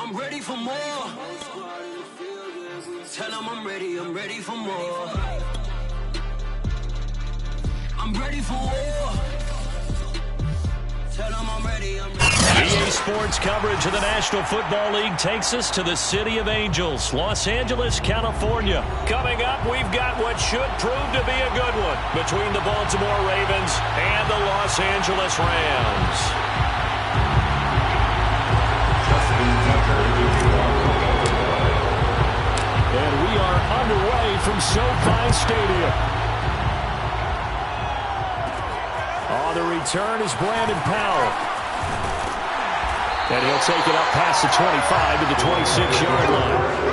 I'm ready for more. Tell them I'm ready for more. I'm ready for war. Tell them I'm ready. EA Sports coverage of the National Football League takes us to the City of Angels, Los Angeles, California. Coming up, we've got what should prove to be a good one between the Baltimore Ravens and the Los Angeles Rams. And we are underway from SoFi Stadium. On the return is Brandon Powell. And he'll take it up past the 25 to the 26-yard line.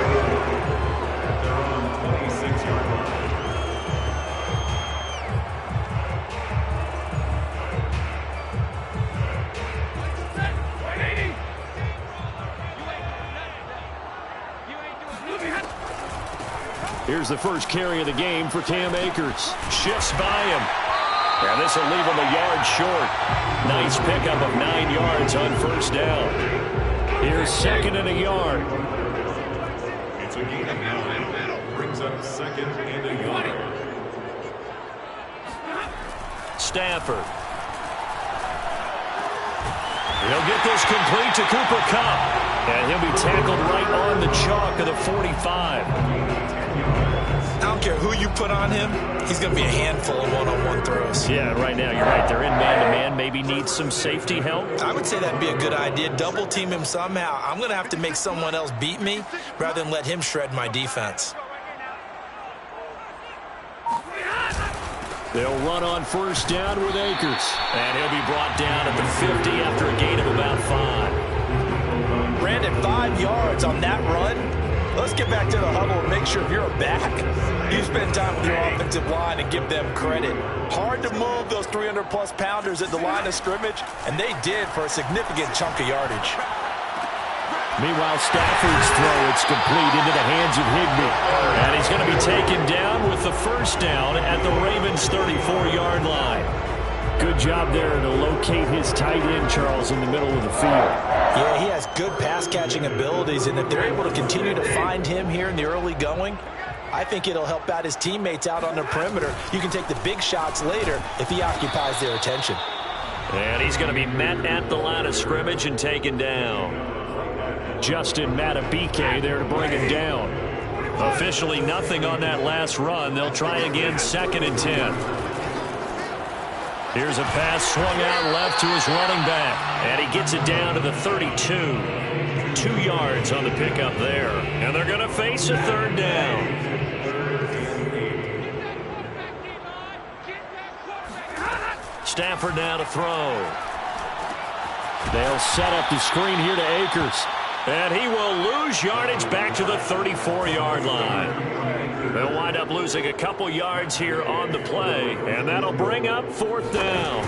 Here's the first carry of the game for Cam Akers. Shifts by him. And this will leave him a yard short. Nice pickup of 9 yards on first down. Here's second and a yard. It's a gain of 9. Brings up second and a yard. Stafford. He'll get this complete to Cooper Kupp. And he'll be tackled right on the chalk of the 45. I don't care who you put on him, he's going to be a handful of one-on-one throws. Yeah, right now, you're right. They're in man-to-man. Maybe needs some safety help. I would say that'd be a good idea. Double team him somehow. I'm going to have to make someone else beat me rather than let him shred my defense. They'll run on first down with Akers. And he'll be brought down at the 50 after a gain of about 5. Brandon, 5 yards on that run. Let's get back to the huddle and make sure if you're a back, you spend time with your offensive line and give them credit. Hard to move those 300-plus pounders at the line of scrimmage, and they did for a significant chunk of yardage. Meanwhile, Stafford's throw, it's complete into the hands of Higbee. And he's going to be taken down with the first down at the Ravens' 34-yard line. Good job there to locate his tight end, Charles, in the middle of the field. Yeah, he has good pass-catching abilities, and if they're able to continue to find him here in the early going, I think it'll help out his teammates out on the perimeter. You can take the big shots later if he occupies their attention. And he's going to be met at the line of scrimmage and taken down. Justin Matabike there to bring him down. Officially nothing on that last run. They'll try again, second and 10. Here's a pass swung out left to his running back. And he gets it down to the 32. 2 yards on the pickup there. And they're going to face a third down. Stafford now to throw. They'll set up the screen here to Akers. And he will lose yardage back to the 34-yard line. They'll wind up losing a couple yards here on the play, and that'll bring up fourth down.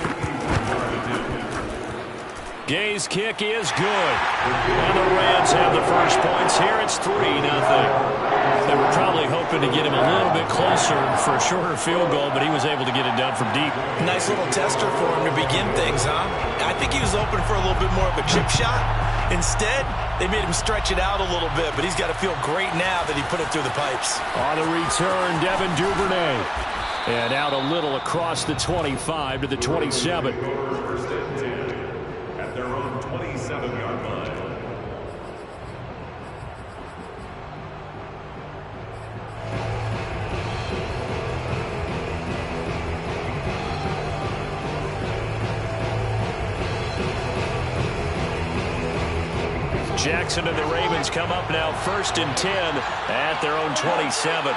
Gay's kick is good. And the Rams have the first points here. It's 3-0. They were probably hoping to get him a little bit closer for a shorter field goal, but he was able to get it done from deep. Nice little tester for him to begin things, huh? I think he was open for a little bit more of a chip shot. Instead, they made him stretch it out a little bit, but he's got to feel great now that he put it through the pipes. On the return, Devin Duvernay. And out a little across the 25 to the 27. At their own 27-yard line. Jackson and the Ravens come up now first and 10 at their own 27.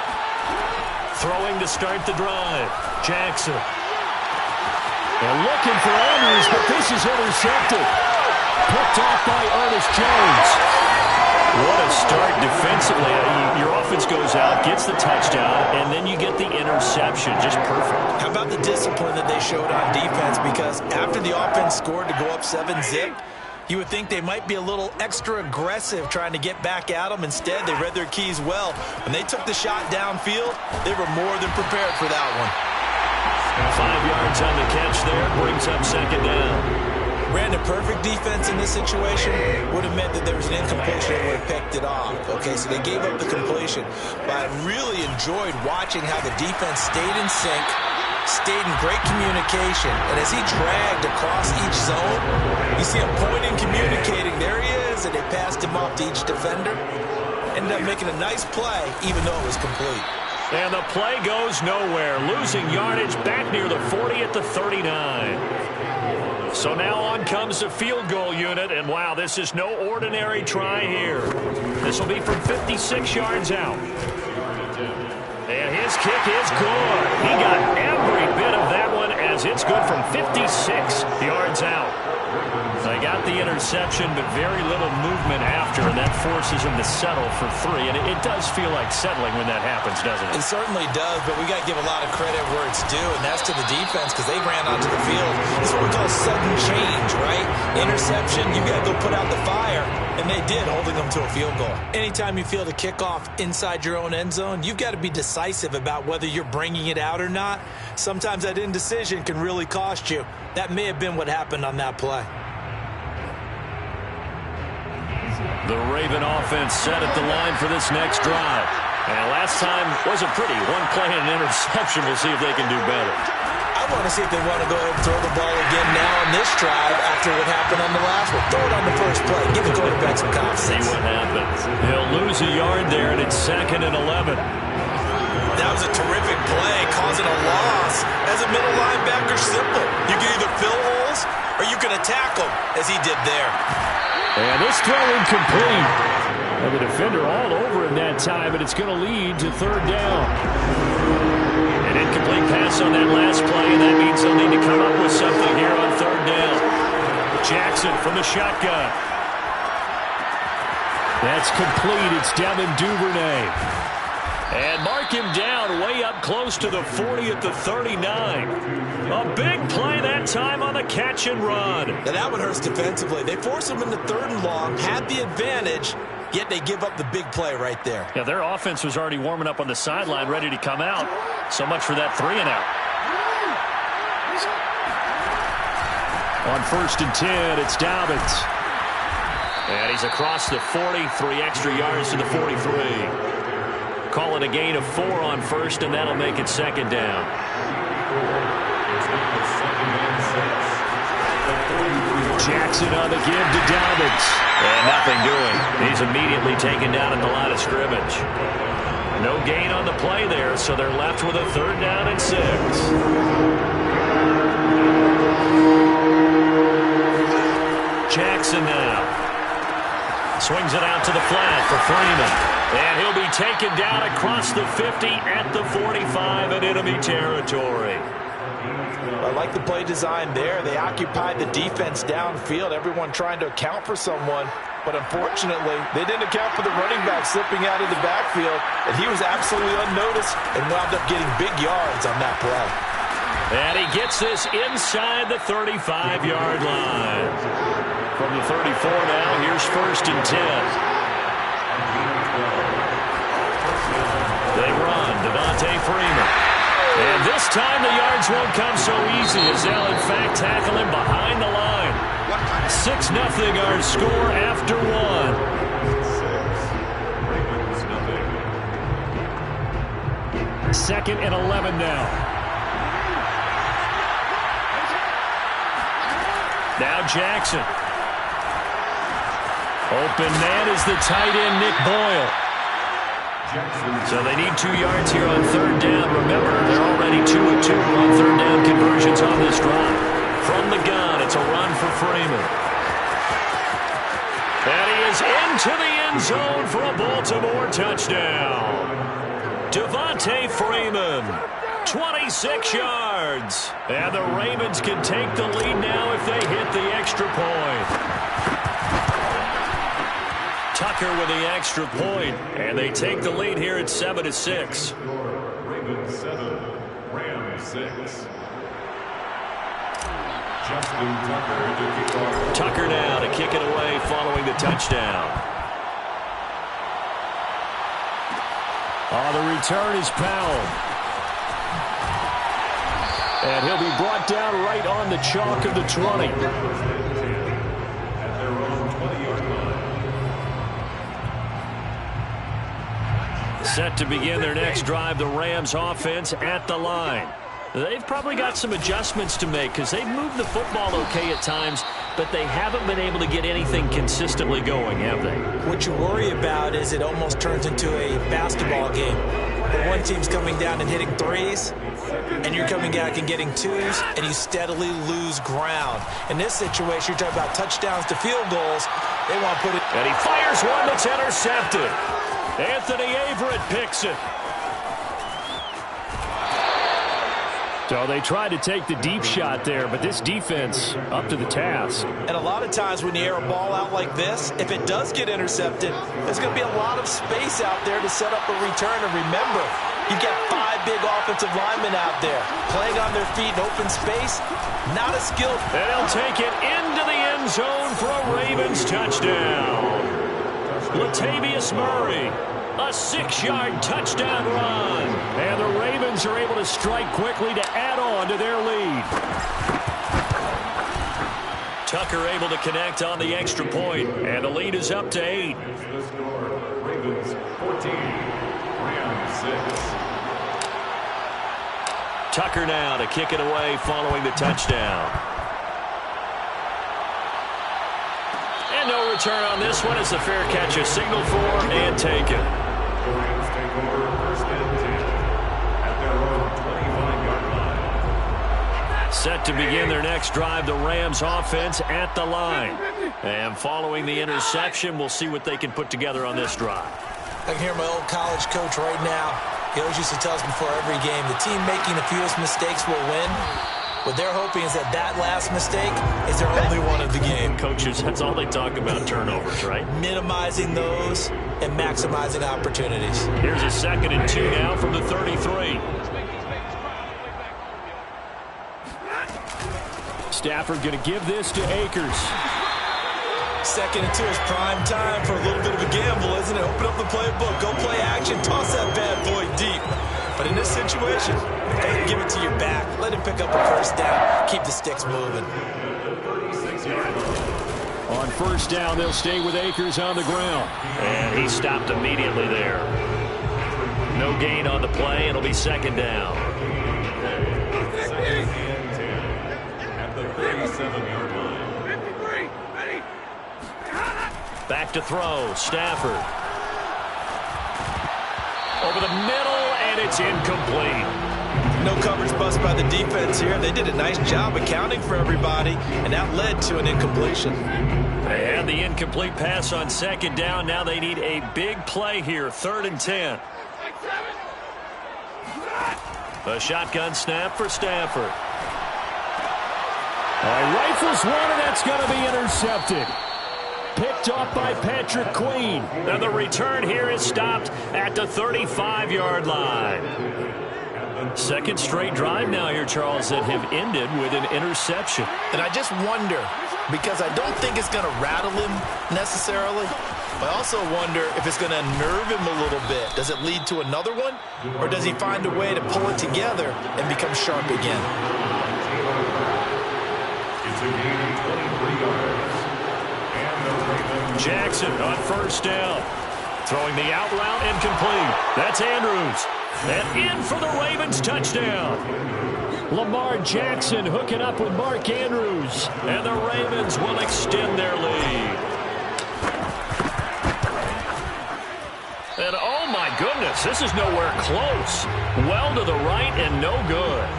Throwing to start the drive. Jackson. And looking for Andrews, but this is intercepted. Picked off by Ernest Jones. What a start defensively. Your offense goes out, gets the touchdown, and then you get the interception. Just perfect. How about the discipline that they showed on defense? Because after the offense scored to go up 7-zip, you would think they might be a little extra aggressive trying to get back at them. Instead, they read their keys well. When they took the shot downfield, they were more than prepared for that one. 5 yards on the catch there. Brings up second down. Brandon, perfect defense in this situation would have meant that there was an incompletion and would have picked it off. Okay, so they gave up the completion. But I really enjoyed watching how the defense stayed in sync, stayed in great communication. And as he dragged across each zone, you see him pointing, communicating. There he is, and they passed him off to each defender. Ended up making a nice play, even though it was complete. And the play goes nowhere, losing yardage back near the 40 at the 39. So now on comes the field goal unit, and wow, this is no ordinary try here. This will be from 56 yards out. And his kick is good. He got every bit of that one as it's good from 56 yards out. They got the interception, but very little movement after, and that forces him to settle for 3. And it does feel like settling when that happens, doesn't it? It certainly does, but we got to give a lot of credit where it's due, and that's to the defense because they ran onto the field. This is what we call sudden change, right? Interception, you got to go put out the fire, and they did, holding them to a field goal. Anytime you feel the kickoff inside your own end zone, you've got to be decisive about whether you're bringing it out or not. Sometimes that indecision can really cost you. That may have been what happened on that play. The Raven offense set at the line for this next drive. And last time wasn't pretty. One play and an interception. We'll see if they can do better. I want to see if they want to go ahead and throw the ball again now on this drive after what happened on the last one. Throw it on the first play. Give the quarterback some confidence. See what happens. He'll lose a yard there, and it's 2nd and 11. That was a terrific play, causing a loss. As a middle linebacker, simple. You can either fill holes or you can attack them, as he did there. And this throw incomplete. And the defender all over him that time, and it's going to lead to 3rd down. An incomplete pass on that last play, and that means they'll need to come up with something here on 3rd down. Jackson from the shotgun. That's complete. It's Devin Duvernay. And mark him down way up close to the 40 at the 39. A big play that time on the catch and run. Now that one hurts defensively. They force him into 3rd and long, had the advantage, yet they give up the big play right there. Yeah, their offense was already warming up on the sideline, ready to come out. So much for that 3 and out. On 1st and 10, it's Dobbins. And he's across the 40, 3 extra yards to the 43. Call it a gain of 4 on 1st, and that'll make it 2nd down. Jackson on the give to Dobbins. And nothing doing. He's immediately taken down at the line of scrimmage. No gain on the play there, so they're left with a 3rd down and 6. Jackson now. Swings it out to the flat for Freeman. And he'll be taken down across the 50 at the 45 in enemy territory. I like the play design there. They occupied the defense downfield, everyone trying to account for someone. But unfortunately, they didn't account for the running back slipping out of the backfield. And he was absolutely unnoticed and wound up getting big yards on that play. And he gets this inside the 35-yard line. From the 34 now, here's 1st and 10. They run, Devontae Freeman. And this time the yards won't come so easy as they'll in fact tackle him behind the line. 6-0 our score after 1. 2nd and 11 now. Now Jackson. Open man is the tight end, Nick Boyle. So they need 2 yards here on 3rd down. Remember, they're already 2 of 2 on 3rd down conversions on this drive. From the gun, it's a run for Freeman. And he is into the end zone for a Baltimore touchdown. Devontae Freeman, 26 yards. And the Ravens can take the lead now if they hit the extra point. Tucker with the extra point, and they take the lead here at 7-6. Ravens 7, Rams 6. Justin Tucker to kick off. Tucker now to kick it away following the touchdown. The return is Powell. And he'll be brought down right on the chalk of the 20. 20-yard line. Set to begin their next drive, the Rams offense at the line. They've probably got some adjustments to make because they've moved the football okay at times, but they haven't been able to get anything consistently going, have they? What you worry about is it almost turns into a basketball game where one team's coming down and hitting threes, and you're coming back and getting twos, and you steadily lose ground. In this situation, you're talking about touchdowns to field goals. They want to put it. And he fires one that's intercepted. Anthony Averett picks it. So they tried to take the deep shot there, but this defense up to the task. And a lot of times when you air a ball out like this, if it does get intercepted, there's going to be a lot of space out there to set up a return. And remember, you've got 5 big offensive linemen out there playing on their feet in open space. Not a skill. And he'll take it into the end zone for a Ravens touchdown. Latavius Murray, a 6-yard touchdown run. And the Ravens are able to strike quickly to add on to their lead. Tucker able to connect on the extra point, and the lead is up to 8. The score, Ravens 14, Rams 6. Tucker now to kick it away following the touchdown. And no return on this one as the fair catch is signaled for and taken. The Rams take over first and 10 at their own 25-yard line. Set to begin their next drive, the Rams offense at the line. And following the interception, we'll see what they can put together on this drive. I can hear my old college coach right now. He always used to tell us before every game, the team making the fewest mistakes will win. What they're hoping is that that last mistake is their only one of the game. Coaches, that's all they talk about, turnovers, right? Minimizing those and maximizing opportunities. Here's a 2nd and 2 now from the 33. Stafford going to give this to Akers. 2nd and 2 is prime time for a little bit of a gamble, isn't it? Open up the playbook, go play action, toss that bad boy deep. But in this situation, go ahead and give it to your back. Let him pick up a first down. Keep the sticks moving. On first down, they'll stay with Akers on the ground. And he stopped immediately there. No gain on the play. It'll be 2nd down. 2nd and 10 at the 37-yard line. Back to throw. Stafford. Over the middle, and it's incomplete. No coverage bust by the defense here. They did a nice job accounting for everybody, and that led to an incompletion. They had the incomplete pass on 2nd down. Now they need a big play here. 3rd and 10. A shotgun snap for Stafford. Rifles one, and that's going to be intercepted. Picked off by Patrick Queen. And the return here is stopped at the 35-yard line. 2nd straight drive now here, Charles, that have ended with an interception. And I just wonder, because I don't think it's going to rattle him necessarily, but I also wonder if it's going to nerve him a little bit. Does it lead to another one, or does he find a way to pull it together and become sharp again? It's a gain of 23 yards. Jackson on first down. Throwing the out route incomplete. That's Andrews. And in for the Ravens touchdown. Lamar Jackson hooking up with Mark Andrews. And the Ravens will extend their lead. And oh my goodness, this is nowhere close. Well to the right and no good.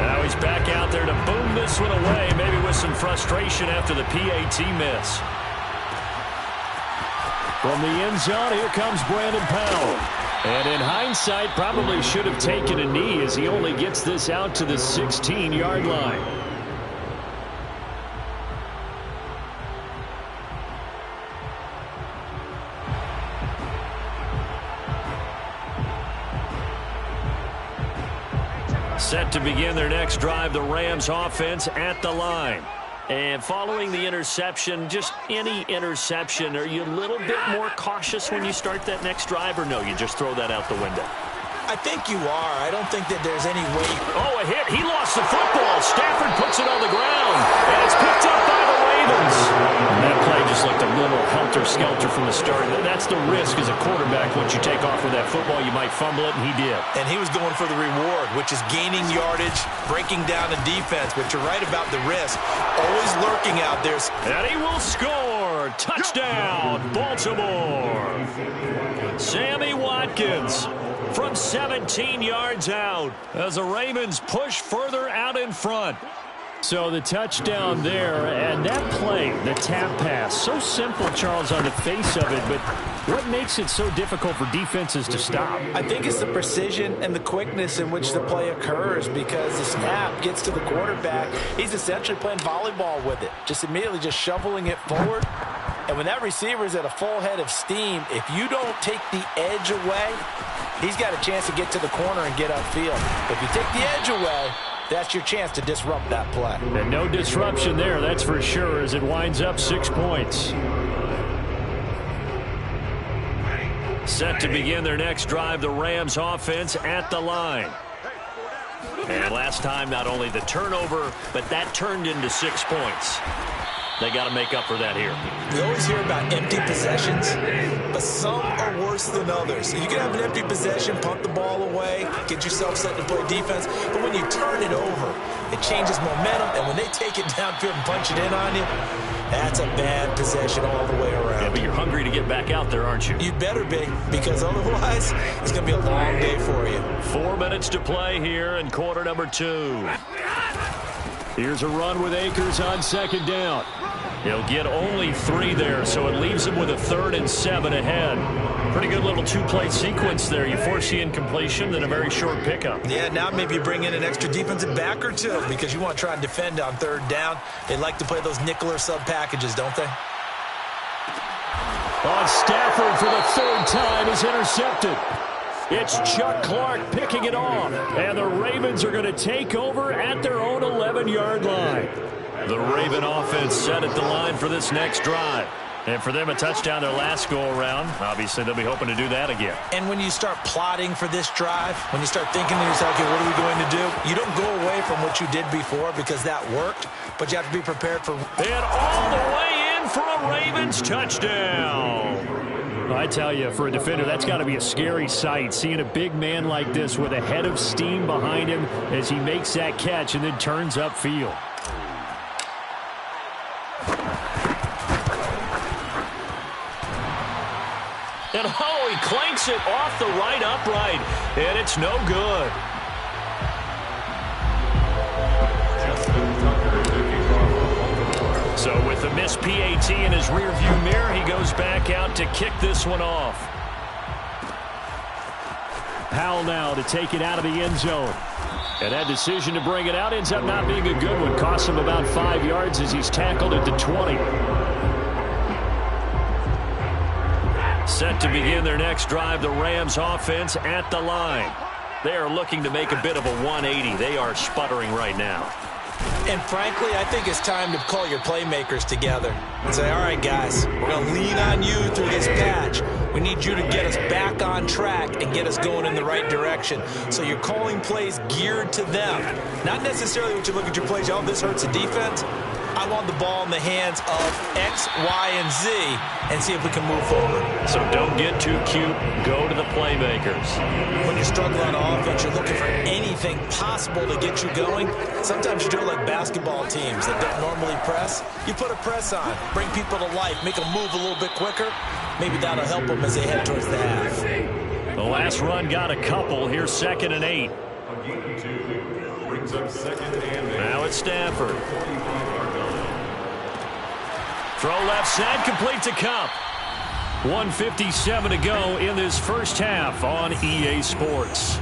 Now he's back out there to boom this one away, maybe with some frustration after the PAT miss. From the end zone, here comes Brandon Powell. And in hindsight, probably should have taken a knee as he only gets this out to the 16-yard line. Set to begin their next drive, the Rams offense at the line. And following the interception, just any interception, are you a little bit more cautious when you start that next drive, or no, you just throw that out the window? I think you are. I don't think that there's any way. Oh, a hit. He lost the football. Stafford puts it on the ground, and it's picked up by the Ravens. And that play just looked a little helter-skelter from the start. That's the risk as a quarterback. Once you take off with that football, you might fumble it, and he did. And he was going for the reward, which is gaining yardage, breaking down the defense. But you're right about the risk. Always lurking out there. And he will score. Touchdown, Baltimore. Sammy Watkins from 17 yards out as the Ravens push further out in front. So the touchdown there, and that play, the tap pass, so simple, Charles, on the face of it, but what makes it so difficult for defenses to stop? I think it's the precision and the quickness in which the play occurs, because the snap gets to the quarterback. He's essentially playing volleyball with it, just immediately just shoveling it forward. And when that receiver is at a full head of steam, if you don't take the edge away, he's got a chance to get to the corner and get upfield. If you take the edge away, that's your chance to disrupt that play. And no disruption there, that's for sure, as it winds up 6 points. Set to begin their next drive, the Rams offense at the line. And last time, not only the turnover, but that turned into 6 points. They got to make up for that here. We always hear about empty possessions, but some are worse than others. You can have an empty possession, punt the ball away, get yourself set to play defense, but when you turn it over, it changes momentum, and when they take it downfield and punch it in on you, that's a bad possession all the way around. Yeah, but you're hungry to get back out there, aren't you? You better be, because otherwise, it's going to be a long day for you. 4 minutes to play here in quarter number 2. Here's a run with Akers on second down. He'll get only 3 there, so it leaves him with a 3rd and 7 ahead. Pretty good little 2-play sequence there. You force the incompletion, then a very short pickup. Yeah, now maybe you bring in an extra defensive back or two because you want to try and defend on 3rd down. They like to play those nickel or sub packages, don't they? On Stafford for the 3rd time is intercepted. It's Chuck Clark picking it off, and the Ravens are going to take over at their own 11-yard line. The Raven offense set at the line for this next drive. And for them, a touchdown their last go-around. Obviously, they'll be hoping to do that again. And when you start plotting for this drive, when you start thinking to yourself, okay, what are we going to do? You don't go away from what you did before because that worked, but you have to be prepared for... And all the way in for a Ravens touchdown. I tell you, for a defender, that's got to be a scary sight, seeing a big man like this with a head of steam behind him as he makes that catch and then turns upfield. And oh, he clanks it off the right upright, and it's no good. So with the missed PAT in his rearview mirror, he goes back out to kick this one off. Powell now to take it out of the end zone. And that decision to bring it out ends up not being a good one. Costs him about 5 yards as he's tackled at the 20. Set to begin their next drive, the Rams offense at the line. They are looking to make a bit of a 180. They are sputtering right now. And frankly, I think it's time to call your playmakers together and say, all right, guys, we're going to lean on you through this patch. We need you to get us back on track and get us going in the right direction. So you're calling plays geared to them. Not necessarily what you look at your plays, oh, this hurts the defense. I want the ball in the hands of X, Y, and Z and see if we can move forward. So don't get too cute. Go to the playmakers. When you're struggling on offense, you're looking for anything possible to get you going. Sometimes you do it like basketball teams that don't normally press. You put a press on, bring people to life, make them move a little bit quicker. Maybe that'll help them as they head towards the half. The last run got a couple. Here's 2nd and 8. Brings up 2nd and 8. Now it's Stafford. Throw left side, complete to Cup. 1:57 to go in this first half on EA Sports.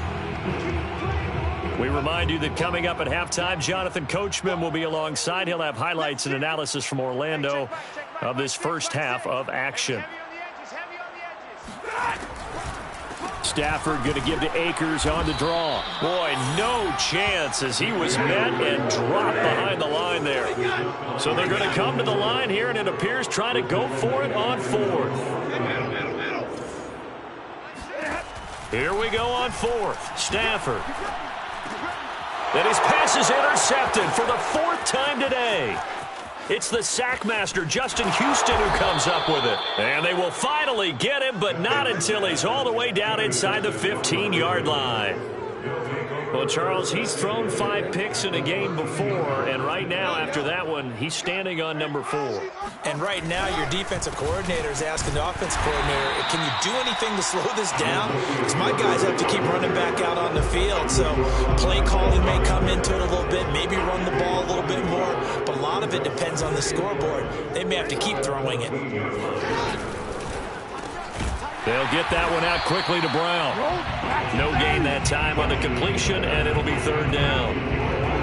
We remind you that coming up at halftime, Jonathan Coachman will be alongside. He'll have highlights and analysis from Orlando of this first half of action. Stafford going to give to Akers on the draw. Boy, no chance as he was met and dropped behind the line there. So they're going to come to the line here, and it appears try to go for it on 4th. Here we go on fourth. Stafford. And his pass is intercepted for the fourth time today. It's the sackmaster, Justin Houston, who comes up with it. And they will finally get him, but not until he's all the way down inside the 15-yard line. Well, Charles, he's thrown 5 picks in a game before, and right now, after that one, he's standing on number 4. And right now, your defensive coordinator is asking the offensive coordinator, can you do anything to slow this down? Because my guys have to keep running back out on the field. So play calling may come into it a little bit, maybe run the ball a little bit more, but a lot of it depends on the scoreboard. They may have to keep throwing it. They'll get that one out quickly to Brown. No gain that time on the completion, and it'll be third down.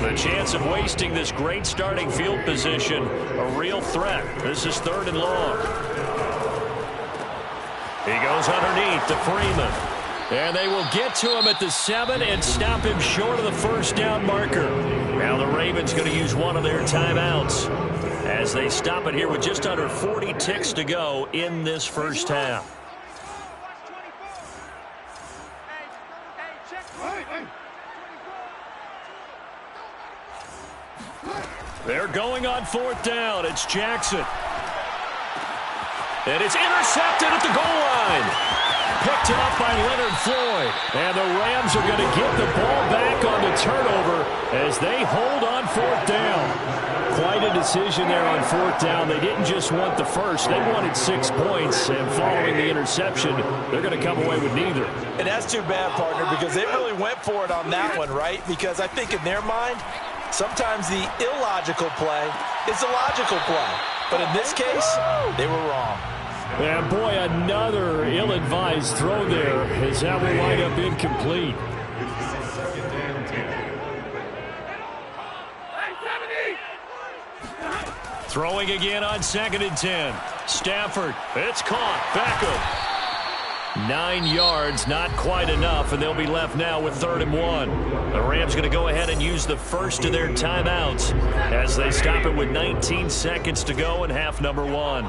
The chance of wasting this great starting field position, a real threat. This is third and long. He goes underneath to Freeman. And they will get to him at the 7 and stop him short of the first down marker. Now the Ravens going to use one of their timeouts as they stop it here with just under 40 ticks to go in this first half. They're going on fourth down. It's Jackson. And it's intercepted at the goal line. Picked up by Leonard Floyd. And the Rams are going to get the ball back on the turnover as they hold on fourth down. Quite a decision there on fourth down. They didn't just want the first. They wanted 6 points. And following the interception, they're going to come away with neither. And that's too bad, partner, because they really went for it on that one, right? Because I think in their mind, sometimes the illogical play is the logical play. But in this case, they were wrong. And boy, another ill-advised throw there as that will wind up incomplete. Throwing again on 2nd and 10. Stafford, it's caught. Beckham. 9 yards, not quite enough, and they'll be left now with 3rd and 1. The Rams going to go ahead and use the first of their timeouts as they stop it with 19 seconds to go in half number 1.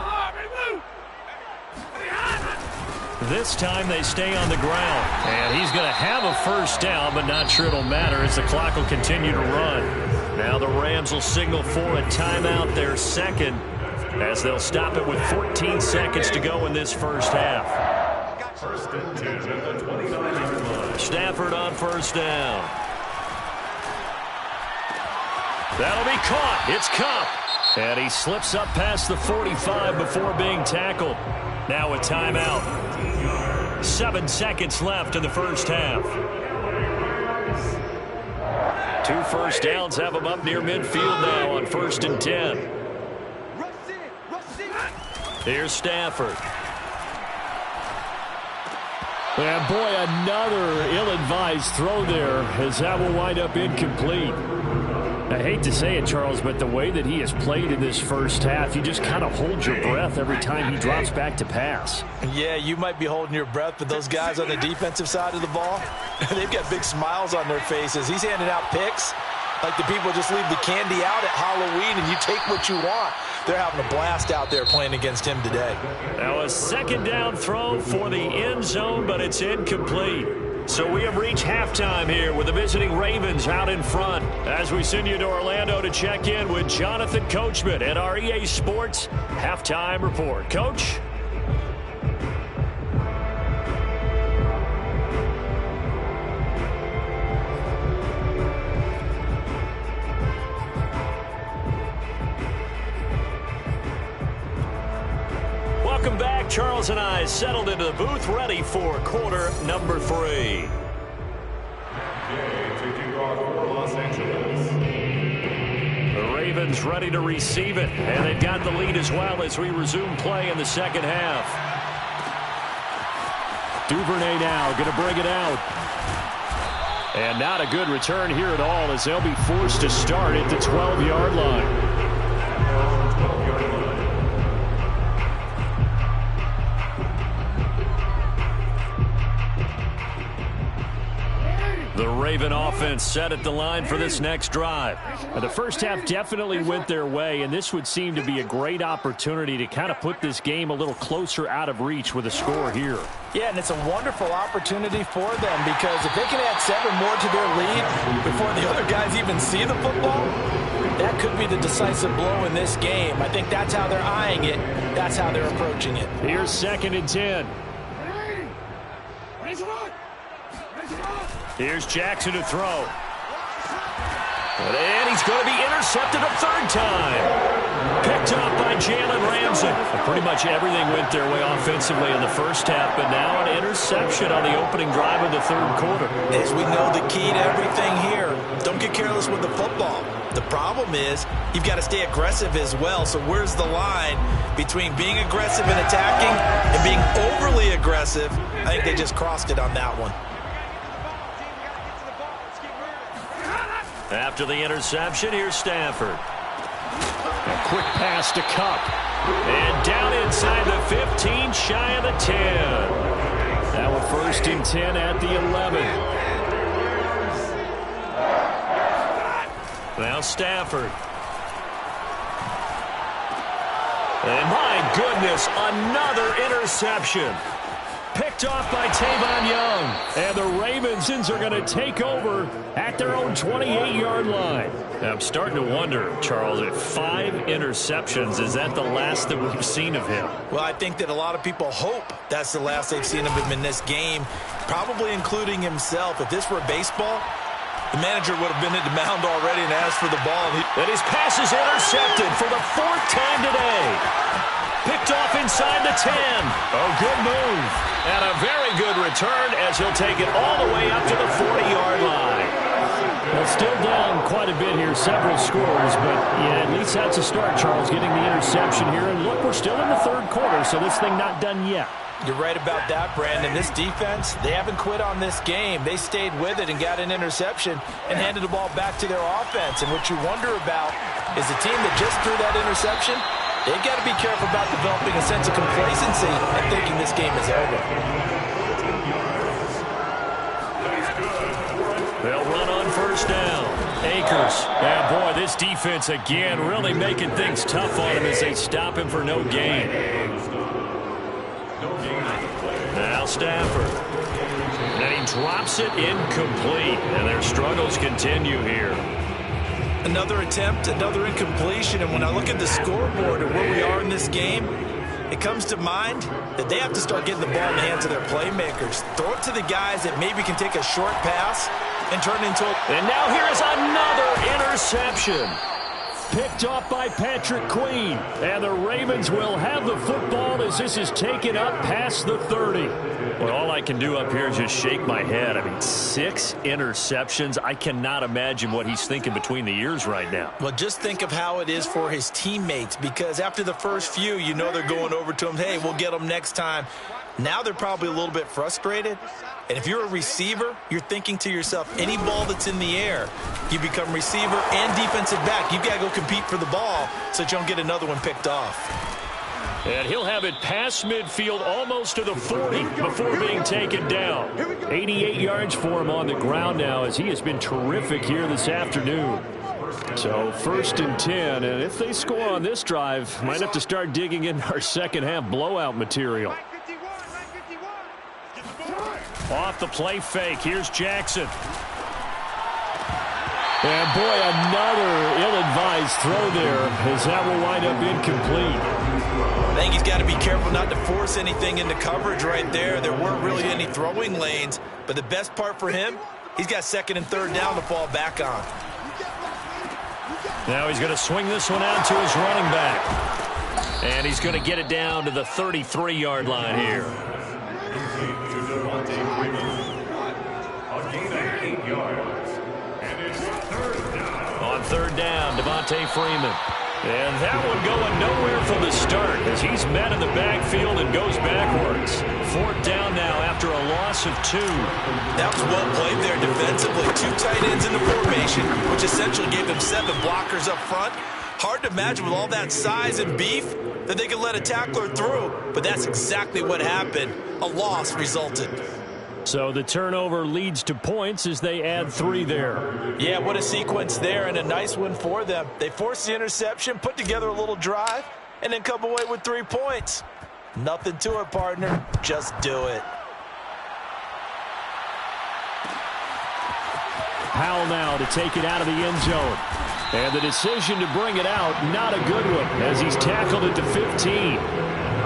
This time they stay on the ground, and he's going to have a first down, but not sure it'll matter as the clock will continue to run. Now the Rams will signal for a timeout, their second, as they'll stop it with 14 seconds to go in this first half. First and 10 at the 29-yard line. Stafford on first down. That'll be caught. It's Kupp. And he slips up past the 45 before being tackled. Now a timeout. 7 seconds left in the first half. 2 first downs have them up near midfield now on 1st and 10. Here's Stafford. And boy, another ill-advised throw there as that will wind up incomplete. I hate to say it, Charles, but the way that he has played in this first half, you just kind of hold your breath every time he drops back to pass. Yeah, you might be holding your breath, but those guys on the defensive side of the ball, they've got big smiles on their faces. He's handing out picks like the people just leave the candy out at Halloween and you take what you want. They're having a blast out there playing against him today. Now a 2nd down throw for the end zone, but it's incomplete. So we have reached halftime here with the visiting Ravens out in front as we send you to Orlando to check in with Jonathan Coachman at our EA Sports Halftime Report. Coach? Welcome back. Charles and I settled into the booth ready for quarter number 3. Taking off for Los Angeles. The Ravens ready to receive it, and they've got the lead as well as we resume play in the second half. Duvernay now going to bring it out. And not a good return here at all as they'll be forced to start at the 12-yard line. The Raven offense set at the line for this next drive. Now, the first half definitely went their way, and this would seem to be a great opportunity to kind of put this game a little closer out of reach with a score here. Yeah, and it's a wonderful opportunity for them because if they can add 7 more to their lead before the other guys even see the football, that could be the decisive blow in this game. I think that's how they're eyeing it. That's how they're approaching it. Here's 2nd and 10. Here's Jackson to throw. And he's going to be intercepted a 3rd time. Picked up by Jalen Ramsey. Pretty much everything went their way offensively in the first half, but now an interception on the opening drive of the 3rd quarter. As we know, the key to everything here, don't get careless with the football. The problem is you've got to stay aggressive as well. So where's the line between being aggressive and attacking and being overly aggressive? I think they just crossed it on that one. After the interception, here's Stafford. A quick pass to Cup. And down inside the 15, shy of the 10. Now a 1st and 10 at the 11. Now Stafford. And my goodness, another interception. Picked off by Tavon Young. And the Ravensons are going to take over at their own 28-yard line. Now, I'm starting to wonder, Charles, if 5 interceptions, is that the last that we've seen of him? Well, I think that a lot of people hope that's the last they've seen of him in this game, probably including himself. If this were baseball, the manager would have been at the mound already and asked for the ball. And his pass is intercepted for the 4th time today. Picked off inside the 10. Oh, good move. And a very good return as he'll take it all the way up to the 40-yard line. Well, still down quite a bit here, several scores, but yeah, at least that's a start, Charles, getting the interception here. And look, we're still in the 3rd quarter, so this thing not done yet. You're right about that, Brandon. This defense, they haven't quit on this game. They stayed with it and got an interception and handed the ball back to their offense. And what you wonder about is the team that just threw that interception, they've got to be careful about developing a sense of complacency and thinking this game is over. They'll run on 1st down. Akers. Yeah, boy, this defense again really making things tough on him as they stop him for no gain. Now Stafford. And he drops it incomplete. And their struggles continue here. Another attempt, another incompletion, and when I look at the scoreboard and where we are in this game, it comes to mind that they have to start getting the ball in the hands of their playmakers. Throw it to the guys that maybe can take a short pass and turn it into a... And now here is another interception. Picked off by Patrick Queen. And the Ravens will have the football as this is taken up past the 30. Well, all I can do up here is just shake my head. I mean, 6 interceptions. I cannot imagine what he's thinking between the ears right now. Well, just think of how it is for his teammates, because after the first few, you know they're going over to him, hey, we'll get them next time. Now they're probably a little bit frustrated. And if you're a receiver, you're thinking to yourself, any ball that's in the air, you become receiver and defensive back. You've got to go compete for the ball so that you don't get another one picked off. And he'll have it past midfield almost to the 40 before being taken down. 88 yards for him on the ground now as he has been terrific here this afternoon. So 1st and 10, and if they score on this drive, might have to start digging in our second half blowout material. Off the play fake, here's Jackson. And boy, another ill-advised throw there as that will wind up incomplete. I think he's got to be careful not to force anything into coverage right there. There weren't really any throwing lanes, but the best part for him, he's got 2nd and 3rd down to fall back on. Now he's going to swing this one out to his running back. And he's going to get it down to the 33-yard line here. On 3rd down, Devontae Freeman. And that one going nowhere from the start as he's met in the backfield and goes backwards. 4th down now after a loss of 2. That was well played there defensively. 2 tight ends in the formation, which essentially gave them 7 blockers up front. Hard to imagine with all that size and beef that they could let a tackler through, but that's exactly what happened. A loss resulted. So the turnover leads to points as they add 3 there. Yeah, what a sequence there, and a nice one for them. They forced the interception, put together a little drive, and then come away with 3 points. Nothing to it, partner. Just do it. Powell now to take it out of the end zone. And the decision to bring it out, not a good one, as he's tackled it to 15.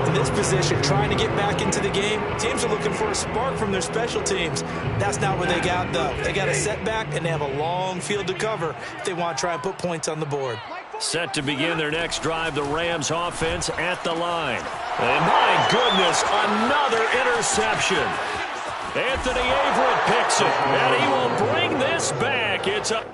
In this position, trying to get back into the game, teams are looking for a spark from their special teams. That's not what they got, though. They got a setback, and they have a long field to cover if they want to try and put points on the board. Set to begin their next drive, the Rams offense at the line. And my goodness, another interception. Anthony Averett picks it, and he will bring this back. It's a